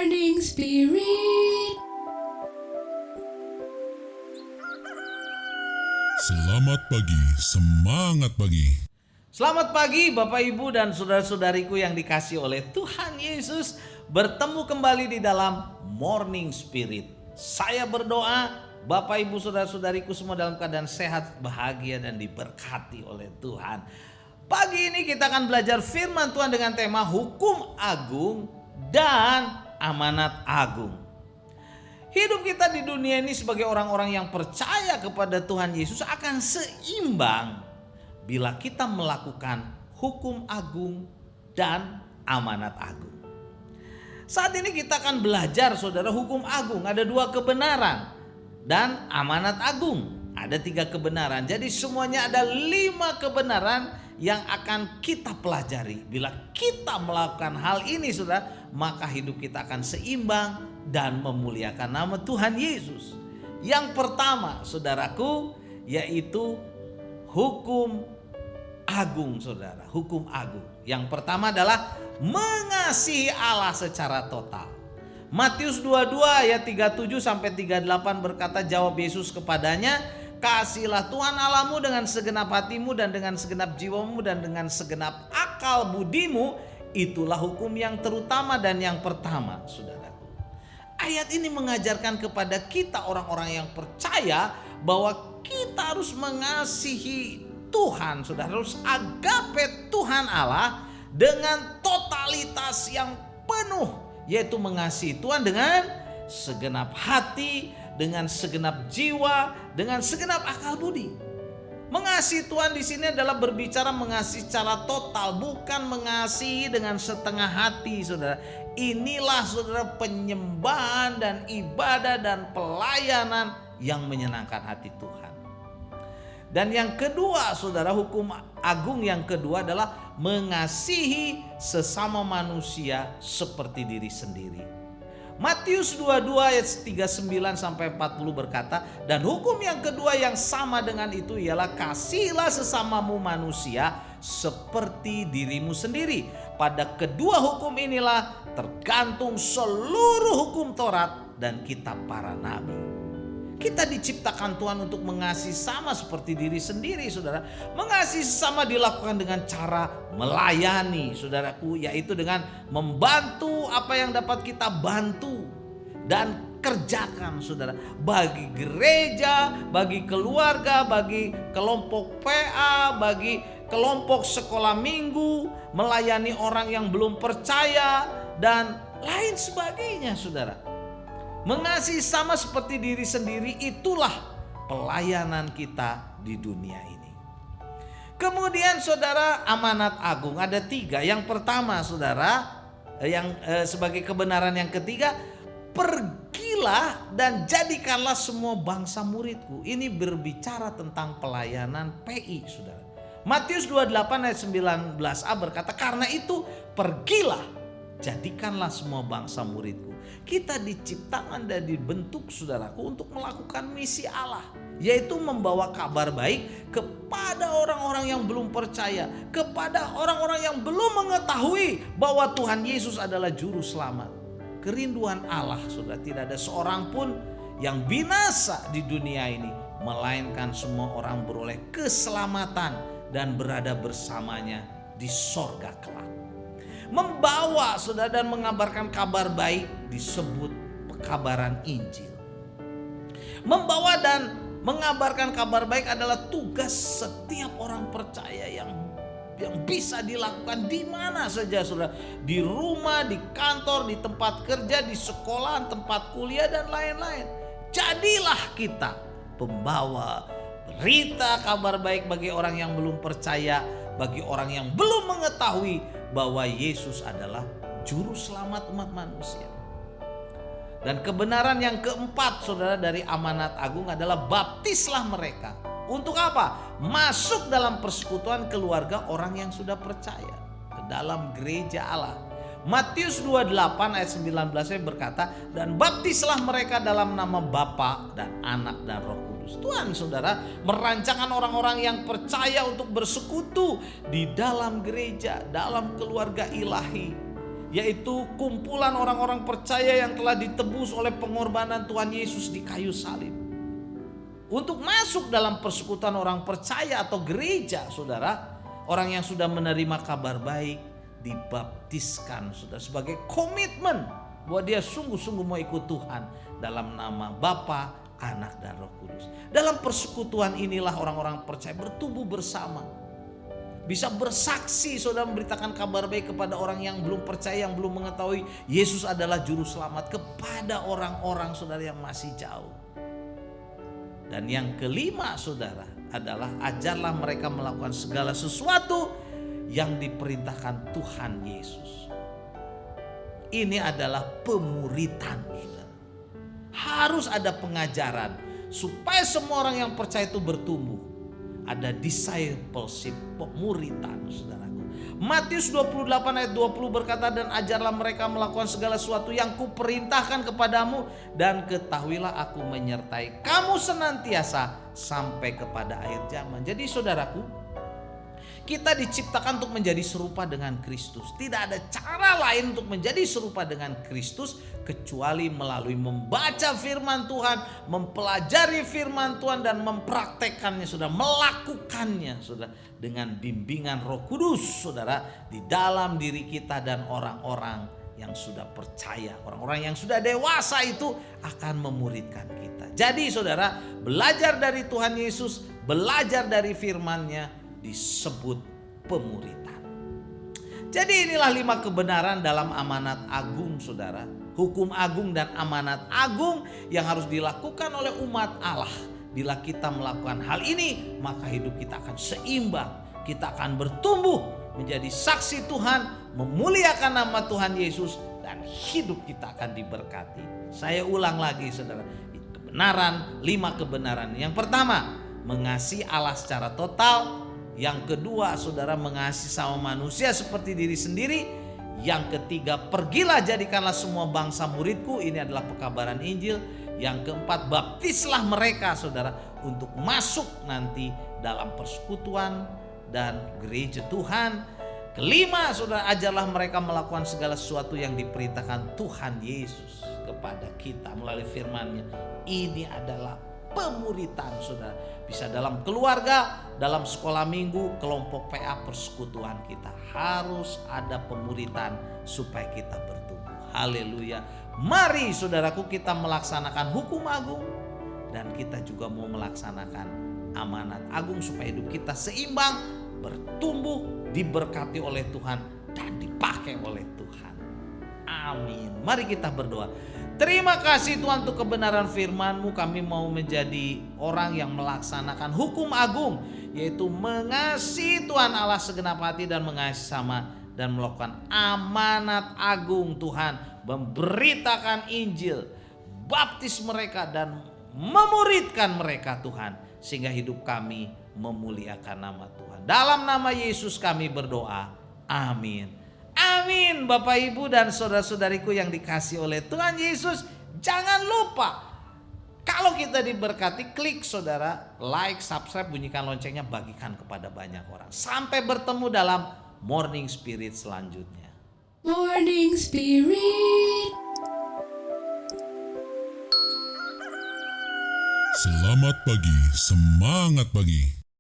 Morning Spirit. Selamat pagi, semangat pagi. Selamat pagi Bapak Ibu dan saudara-saudariku yang dikasihi oleh Tuhan Yesus. Bertemu kembali di dalam Morning Spirit. Saya berdoa Bapak Ibu saudara-saudariku semua dalam keadaan sehat, bahagia dan diberkati oleh Tuhan. Pagi ini kita akan belajar firman Tuhan dengan tema hukum agung dan amanat agung. Hidup kita di dunia ini sebagai orang-orang yang percaya kepada Tuhan Yesus akan seimbang bila kita melakukan hukum agung dan amanat agung. Saat ini kita akan belajar saudara hukum agung. Ada 2 kebenaran dan amanat agung. Ada 3 kebenaran. Jadi semuanya ada 5 kebenaran yang akan kita pelajari. Bila kita melakukan hal ini saudara, maka hidup kita akan seimbang dan memuliakan nama Tuhan Yesus. Yang pertama saudaraku yaitu hukum agung saudara. Hukum agung. Yang pertama adalah mengasihi Allah secara total. Matius 22 ayat 37 sampai 38 berkata, jawab Yesus kepadanya, kasihilah Tuhan Allahmu dengan segenap hatimu dan dengan segenap jiwamu dan dengan segenap akal budimu. Itulah hukum yang terutama dan yang pertama saudaraku. Ayat ini mengajarkan kepada kita orang-orang yang percaya bahwa kita harus mengasihi Tuhan, saudara, harus agape Tuhan Allah dengan totalitas yang penuh, yaitu mengasihi Tuhan dengan segenap hati, dengan segenap jiwa, dengan segenap akal budi. Mengasihi Tuhan di sini adalah berbicara mengasihi secara total, bukan mengasihi dengan setengah hati, saudara. Inilah saudara penyembahan dan ibadah dan pelayanan yang menyenangkan hati Tuhan. Dan yang kedua saudara, hukum agung yang kedua adalah mengasihi sesama manusia seperti diri sendiri. Matius 22 ayat 39 sampai 40 berkata, dan hukum yang kedua yang sama dengan itu ialah kasihilah sesamamu manusia seperti dirimu sendiri. Pada kedua hukum inilah tergantung seluruh hukum Taurat dan kitab para nabi. Kita diciptakan Tuhan untuk mengasihi sama seperti diri sendiri saudara. Mengasihi sesama dilakukan dengan cara melayani saudaraku, yaitu dengan membantu apa yang dapat kita bantu dan kerjakan saudara. Bagi gereja, bagi keluarga, bagi kelompok PA, bagi kelompok sekolah minggu, melayani orang yang belum percaya dan lain sebagainya saudara. Mengasihi sama seperti diri sendiri itulah pelayanan kita di dunia ini. Kemudian saudara, amanat agung ada 3. Yang pertama saudara, yang sebagai kebenaran yang ketiga, pergilah dan jadikanlah semua bangsa muridku. Ini berbicara tentang pelayanan PI saudara. Matius 28 ayat 19a berkata, karena itu pergilah, jadikanlah semua bangsa muridku. Kita diciptakan dan dibentuk saudaraku untuk melakukan misi Allah, yaitu membawa kabar baik kepada orang-orang yang belum percaya, kepada orang-orang yang belum mengetahui bahwa Tuhan Yesus adalah juru selamat. Kerinduan Allah saudara, tidak ada seorang pun yang binasa di dunia ini, melainkan semua orang beroleh keselamatan dan berada bersamanya di sorga kelak. Membawa saudara dan mengabarkan kabar baik disebut pekabaran Injil. Membawa dan mengabarkan kabar baik adalah tugas setiap orang percaya yang bisa dilakukan di mana saja saudara. Di rumah, di kantor, di tempat kerja, di sekolah, tempat kuliah dan lain-lain. Jadilah kita pembawa berita kabar baik bagi orang yang belum percaya, bagi orang yang belum mengetahui bahwa Yesus adalah juru selamat umat manusia. Dan kebenaran yang keempat saudara dari amanat agung adalah baptislah mereka. Untuk apa? Masuk dalam persekutuan keluarga orang yang sudah percaya, ke dalam gereja Allah. Matius 28 ayat 19 berkata, dan baptislah mereka dalam nama Bapa dan Anak dan Roh Kudus. Tuhan saudara merancangkan orang-orang yang percaya untuk bersekutu di dalam gereja, dalam keluarga ilahi, yaitu kumpulan orang-orang percaya yang telah ditebus oleh pengorbanan Tuhan Yesus di kayu salib. Untuk masuk dalam persekutuan orang percaya atau gereja, saudara, orang yang sudah menerima kabar baik dibaptiskan, saudara, sebagai komitmen bahwa dia sungguh-sungguh mau ikut Tuhan dalam nama Bapa, Anak, dan Roh Kudus. Dalam persekutuan inilah orang-orang percaya bertumbuh bersama. Bisa bersaksi, saudara, memberitakan kabar baik kepada orang yang belum percaya, yang belum mengetahui Yesus adalah juru selamat, kepada orang-orang, saudara, yang masih jauh. Dan yang kelima, saudara, adalah ajarlah mereka melakukan segala sesuatu yang diperintahkan Tuhan Yesus. Ini adalah pemuritan, saudara. Harus ada pengajaran supaya semua orang yang percaya itu bertumbuh. Ada discipleship, pemuritan, saudaraku. Matius 28 ayat 20 berkata, dan ajarlah mereka melakukan segala sesuatu yang kuperintahkan kepadamu, dan ketahuilah aku menyertai kamu senantiasa sampai kepada akhir zaman. Jadi saudaraku, kita diciptakan untuk menjadi serupa dengan Kristus. Tidak ada cara lain untuk menjadi serupa dengan Kristus kecuali melalui membaca firman Tuhan, mempelajari firman Tuhan, dan mempraktekkannya, saudara, melakukannya, saudara, dengan bimbingan Roh Kudus, saudara, di dalam diri kita dan orang-orang yang sudah percaya, orang-orang yang sudah dewasa itu akan memuridkan kita. Jadi saudara, belajar dari Tuhan Yesus, belajar dari firman-Nya disebut pemuritan. Jadi inilah 5 kebenaran dalam amanat agung, saudara. Hukum agung dan amanat agung yang harus dilakukan oleh umat Allah. Bila kita melakukan hal ini, maka hidup kita akan seimbang. Kita akan bertumbuh menjadi saksi Tuhan, memuliakan nama Tuhan Yesus, dan hidup kita akan diberkati. Saya ulang lagi, saudara. Kebenaran, 5 kebenaran. Yang pertama, mengasihi Allah secara total. Yang kedua, saudara, mengasihi sama manusia seperti diri sendiri. Yang ketiga, pergilah jadikanlah semua bangsa muridku. Ini adalah pekabaran Injil. Yang keempat, baptislah mereka, saudara, untuk masuk nanti dalam persekutuan dan gereja Tuhan. Kelima, saudara, ajarlah mereka melakukan segala sesuatu yang diperintahkan Tuhan Yesus kepada kita melalui firman-Nya. Ini adalah pemuritan, saudara. Bisa dalam keluarga, dalam sekolah minggu, kelompok PA, persekutuan kita. Harus ada pemuritan supaya kita bertumbuh. Haleluya. Mari saudaraku, kita melaksanakan hukum agung, dan kita juga mau melaksanakan amanat agung supaya hidup kita seimbang, bertumbuh, diberkati oleh Tuhan, dan dipakai oleh Tuhan. Amin. Mari kita berdoa. Terima kasih Tuhan untuk kebenaran firman-Mu. Kami mau menjadi orang yang melaksanakan hukum agung, yaitu mengasihi Tuhan Allah segenap hati dan mengasihi sama, dan melakukan amanat agung Tuhan, memberitakan Injil, baptis mereka dan memuridkan mereka Tuhan, sehingga hidup kami memuliakan nama Tuhan. Dalam nama Yesus kami berdoa. Amin. Amin. Bapak, Ibu, dan saudara-saudariku yang dikasihi oleh Tuhan Yesus, jangan lupa kalau kita diberkati, klik saudara, like, subscribe, bunyikan loncengnya, bagikan kepada banyak orang. Sampai bertemu dalam Morning Spirit selanjutnya. Morning Spirit. Selamat pagi, semangat pagi.